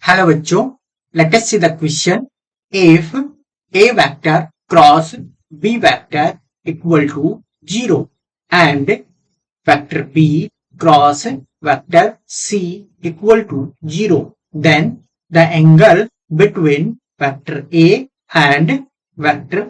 Hello बच्चों, let us see the question. If A vector cross B vector equal to 0 and vector B cross vector C equal to 0, then the angle between vector A and vector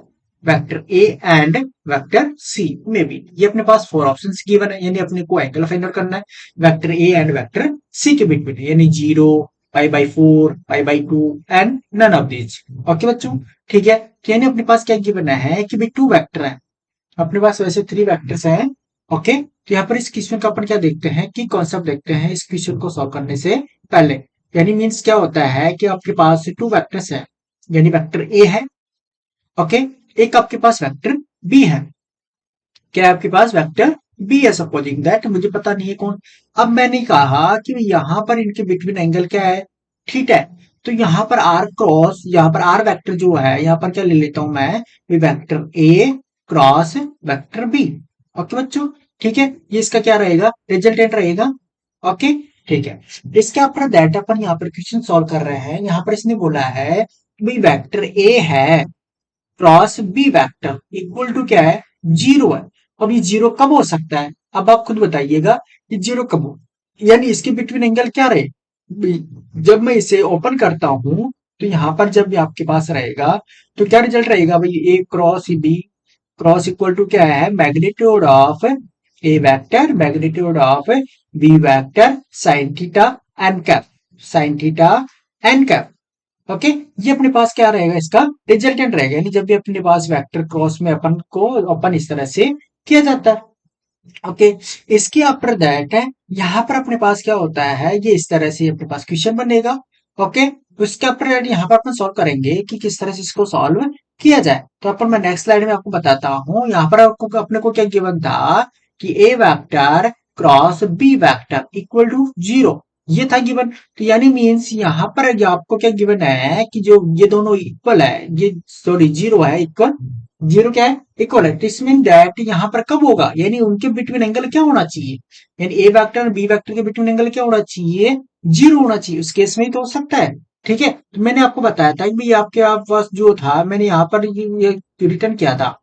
A and vector C में भी ये अपने पास four options given है, यानी अपने को angle find out करना है vector A and vector C के बिटवीन, यानी 0, π/4, π/2 and none of these. Okay बच्चों, ठीक है। तो यानी अपने पास क्या गिवन है कि भाई टू वेक्टर है, अपने पास वैसे थ्री वेक्टर्स हैं। ओके, तो यहाँ पर इस क्वेश्चन का अपन क्या देखते हैं कि कॉन्सेप्ट देखते हैं इस क्वेश्चन को सॉल्व करने से पहले। यानी मीन्स क्या होता है कि आपके पास टू वेक्टर्स है, यानी वेक्टर ए है, ओके, एक आपके पास वेक्टर बी है। क्या है आपके पास वेक्टर बी है, सपोजिंग दैट, मुझे पता नहीं है कौन। अब मैंने कहा कि यहां पर इनके बिटवीन एंगल क्या है, थीटा है। तो यहाँ पर आर क्रॉस, यहाँ पर आर वेक्टर जो है, यहाँ पर क्या ले लेता हूं मैं, vector A cross vector B. Okay बच्चों, ठीक है, ये इसका क्या रहेगा, रिजल्टेंट रहेगा। ओके, ठीक है। इसके ऊपर दैट अपन यहाँ पर क्वेश्चन सॉल्व कर रहे हैं। यहाँ पर इसने बोला है भाई वेक्टर ए है cross B vector equal to क्या है, 0 है। अब ये 0 कब हो सकता है, अब आप खुद बताइएगा कि 0 कब हो, यानी इसके बिटवीन एंगल क्या रहे। जब मैं इसे ओपन करता हूं तो यहां पर जब भी आपके पास रहेगा तो क्या रिजल्ट रहेगा भाई, A cross B cross equal to क्या है, magnitude of A vector magnitude of B vector sine theta N cap, sine theta N cap. Okay, ये अपने पास क्या रहेगा, इसका रिजल्टेंट रहेगा। यानी जब भी अपने पास वेक्टर क्रॉस में अपन इस तरह से किया जाता है। ओके, इसके आफ्टर दैट है, यहाँ पर अपने पास क्या होता है, ये इस तरह से अपने पास क्वेश्चन बनेगा। ओके, तो इसके आफ्टर यहाँ पर अपन सॉल्व करेंगे कि किस तरह से इसको सॉल्व किया जाए। तो अपन मैं नेक्स्ट स्लाइड में आपको बताता हूँ। यहाँ पर आपको अपने को क्या गिवन था कि A vector cross B vector equal to 0, ये था गिवन। तो यानी मीन्स यहाँ पर आपको क्या गिवन है कि जो ये दोनों इक्वल है, ये सॉरी 0 है, इक्वल 0 क्या है, इक्वल है। दिस मीन दैट यहाँ पर कब होगा, यानी उनके बिटवीन एंगल क्या होना चाहिए, यानी ए वेक्टर और बी वेक्टर के बिटवीन एंगल क्या होना चाहिए, 0 होना चाहिए। उस केस में ही तो हो सकता है। ठीक है, तो मैंने आपको बताया था कि आपके पास जो था, मैंने यहाँ पर ये रिटर्न किया था,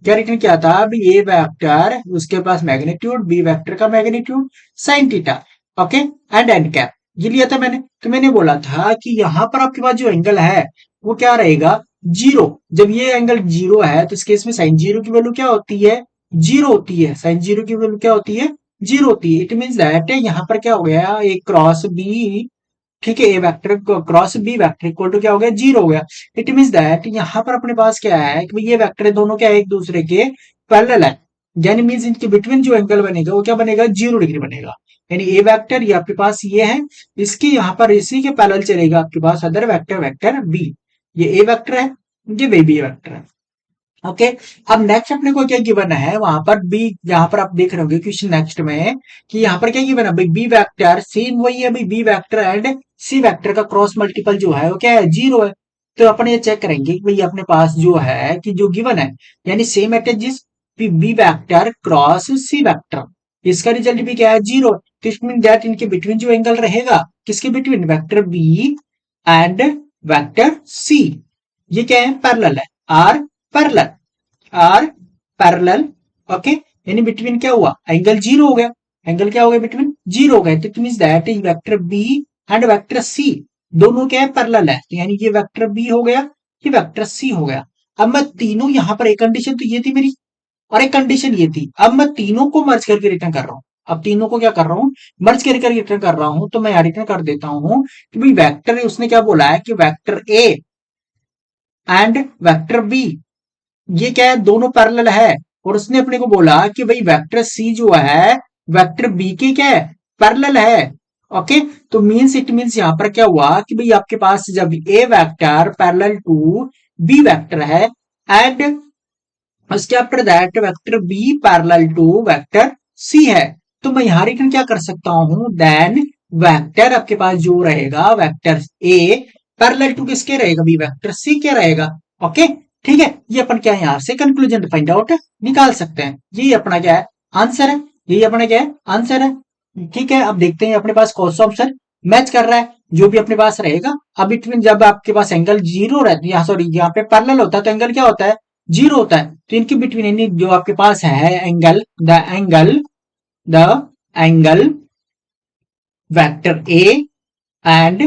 क्या रिटर्न किया था अभी, ए वेक्टर उसके पास मैग्नीट्यूड, बी वेक्टर का magnitude sine theta, okay, and n cap, ये लिया था मैंने। तो मैंने बोला था कि यहाँ पर आपके पास जो एंगल है वो क्या रहेगा, 0। जब ये एंगल 0 है तो इस केस में साइन 0 की वैल्यू क्या होती है, 0 होती है। साइन 0 की वैल्यू क्या होती है, 0 होती है। इट मीन दैट यहाँ पर क्या हो गया, ए क्रॉस बी, ठीक है, A vector cross B vector equal to क्या हो गया, 0 हो गया। इट मीन दैट यहाँ पर अपने पास क्या है कि ये वेक्टर दोनों क्या है, एक दूसरे के पैरेलल है। यानी मीन्स इनके बिटवीन जो एंगल बनेगा वो क्या बनेगा, 0 डिग्री बनेगा। यानी ए वेक्टर ये आपके पास ये है, इसके यहाँ पर इसी के पैरेलल चलेगा आपके पास अदर वेक्टर, वेक्टर बी। ये ए वेक्टर है, ये बी वेक्टर है। ओके, अब नेक्स्ट अपने को क्या गिवन है, वहां पर बी, यहाँ पर आप देख रहे होंगे क्वेश्चन नेक्स्ट में कि यहाँ पर क्या गिवन है भाई, बी वेक्टर सेम वही है भाई, B vector and C vector का क्रॉस मल्टीपल जो है वो क्या है, 0 है। तो अपन ये चेक करेंगे कि भाई अपने पास जो है कि जो गिवन है, यानी सेम एट जिस B vector cross C vector, इसका रिजल्ट भी क्या है, 0। तो इट मीन दैट इनके बिटवीन जो एंगल रहेगा, किसके between, vector B and vector C, ये क्या है, पैरेलल है, are parallel, are parallel. Okay, यानी बिटवीन क्या हुआ, एंगल 0 हो गया, एंगल क्या हो गया, बिटवीन 0 हो गया। तो it means that vector B and vector C दोनों क्या है, पैरेलल है। तो यानी ये वेक्टर बी हो गया, ये वेक्टर सी हो गया। अब मैं तीनों, यहाँ पर एक कंडीशन तो ये थी मेरी और एक कंडीशन ये थी, अब मैं तीनों को मर्ज करके रिटर्न कर रहा हूं। अब तीनों को क्या कर रहा हूं, मर्ज करके रिटर्न कर रहा हूं। तो मैं रिटर्न कर देता हूं कि भाई वेक्टर, उसने क्या बोला है कि vector A and vector B, ये क्या है, दोनों पैरेलल है। और उसने अपने को बोला कि भाई वेक्टर सी जो है वेक्टर बी के क्या है, पैरेलल है। ओके, तो मींस इट मींस यहां पर क्या हुआ कि भाई आपके पास जब A vector parallel to B vector है एंड उसके after that vector B parallel to vector C है, तो मैं यहां रिटर्न क्या कर सकता हूं, देन वेक्टर आपके पास जो रहेगा, वेक्टर ए पैरेलल टू किसके रहेगा, बी वेक्टर सी के रहेगा। ओके, ठीक है, ये अपन क्या है, यहां से कंक्लूजन फाइंड आउट निकाल सकते हैं। यही अपना क्या है, आंसर है। यही अपना क्या है, आंसर है। ठीक है, अब देखते हैं अपने पास कौन सा ऑप्शन मैच कर रहा है। जो भी अपने पास रहेगा। अब बिटवीन जब आपके पास एंगल जीरो रहती है, सॉरी यहाँ पे पैरेलल होता है तो एंगल क्या होता है, जीरो होता है। तो इनके बिटवीन यानी जो आपके पास है angle, the angle vector A and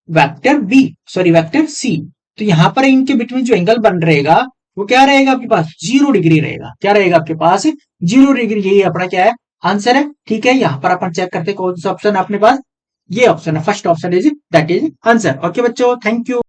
vector B, sorry vector C. तो यहां पर इनके बिटवीन जो एंगल बन रहेगा वो क्या रहेगा आपके पास, 0 डिग्री रहेगा। क्या रहेगा आपके पास, 0 डिग्री। यही अपना क्या है, आंसर है। ठीक है, यहां पर अपन चेक करते हैं कौन सा ऑप्शन है अपने पास, ये ऑप्शन है, first option is that is answer. Okay बच्चों, थैंक यू।